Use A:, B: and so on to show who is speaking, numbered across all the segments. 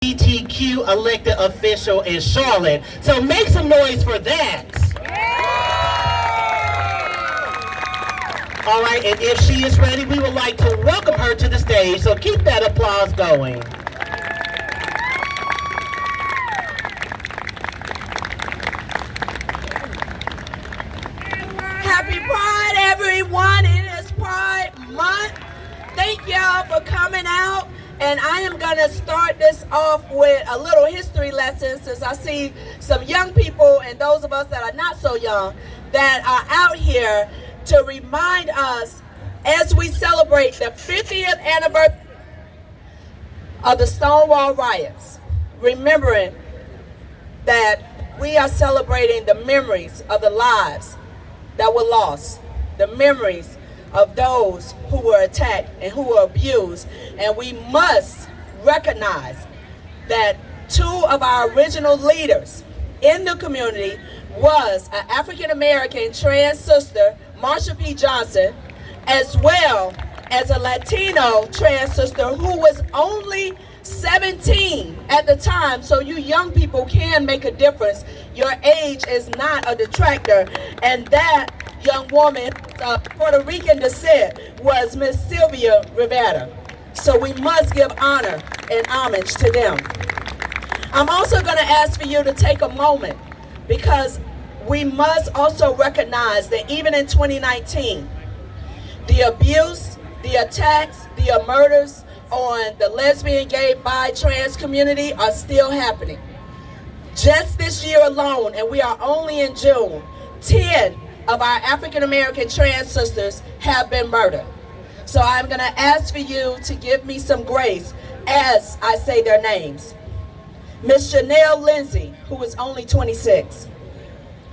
A: LGBTQ elected official in Charlotte. So make some noise for that. All right, and if she is ready, we would like to welcome her to the stage. So keep that applause going.
B: Happy Pride, everyone. It is Pride Month. Thank y'all for coming out. And I am going to start this off with a little history lesson, since I see some young people and those of us that are not so young that are out here to remind us as we celebrate the 50th anniversary of the Stonewall riots, remembering that we are celebrating the memories of the lives that were lost, the memories of those who were attacked and who were abused. And we must recognize that two of our original leaders in the community was an African-American trans sister, Marsha P. Johnson, as well as a Latino trans sister who was only 17 at the time. So you young people can make a difference. Your age is not a detractor. And that young woman of Puerto Rican descent was Miss Sylvia Rivera. So we must give honor and homage to them. I'm also going to ask for you to take a moment, because we must also recognize that even in 2019, the abuse, the attacks, the murders on the lesbian, gay, bi, trans community are still happening. Just this year alone, and we are only in June, 10 of our African-American trans sisters have been murdered. So I'm going to ask for you to give me some grace as I say their names. Miss Chanel Lindsay, who was only 26.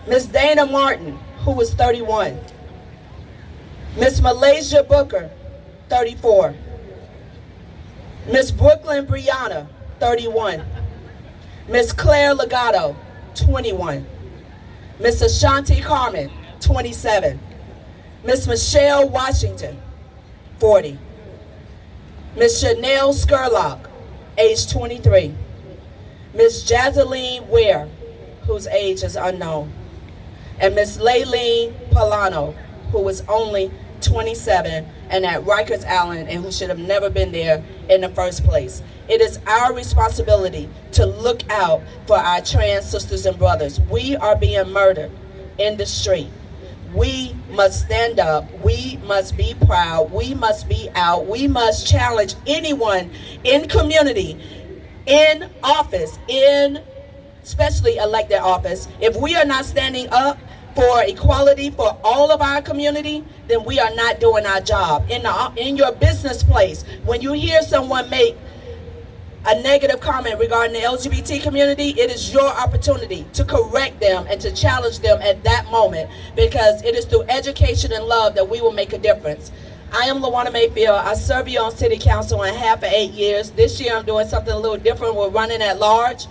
B: Miss Dana Martin, who was 31. Miss Malaysia Booker, 34. Miss Brooklyn Brianna, 31. Miss Claire Legato, 21. Miss Ashanti Carmen, 27. Miss Michelle Washington, 40. Miss Chanel Skurlock, age 23. Miss Jazeline Ware, whose age is unknown. And Miss Laylene Polano, who was only 27 and at Rikers Island, and who should have never been there in the first place. It is our responsibility to look out for our trans sisters and brothers. We are being murdered in the street. We must stand up. We must be proud. We must be out. We must challenge anyone in community, in office, in especially elected office. If we are not standing up for equality for all of our community, then we are not doing our job. In your business place, when you hear someone make a negative comment regarding the LGBT community, it is your opportunity to correct them and to challenge them at that moment, because it is through education and love that we will make a difference. I am LaWanda Mayfield. I serve you on City Council and have for 8 years. This year I'm doing something a little different. We're running at large.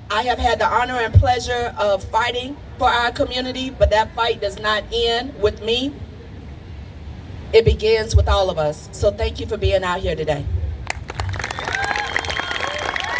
B: I have had the honor and pleasure of fighting for our community, but that fight does not end with me. It begins with all of us. So thank you for being out here today.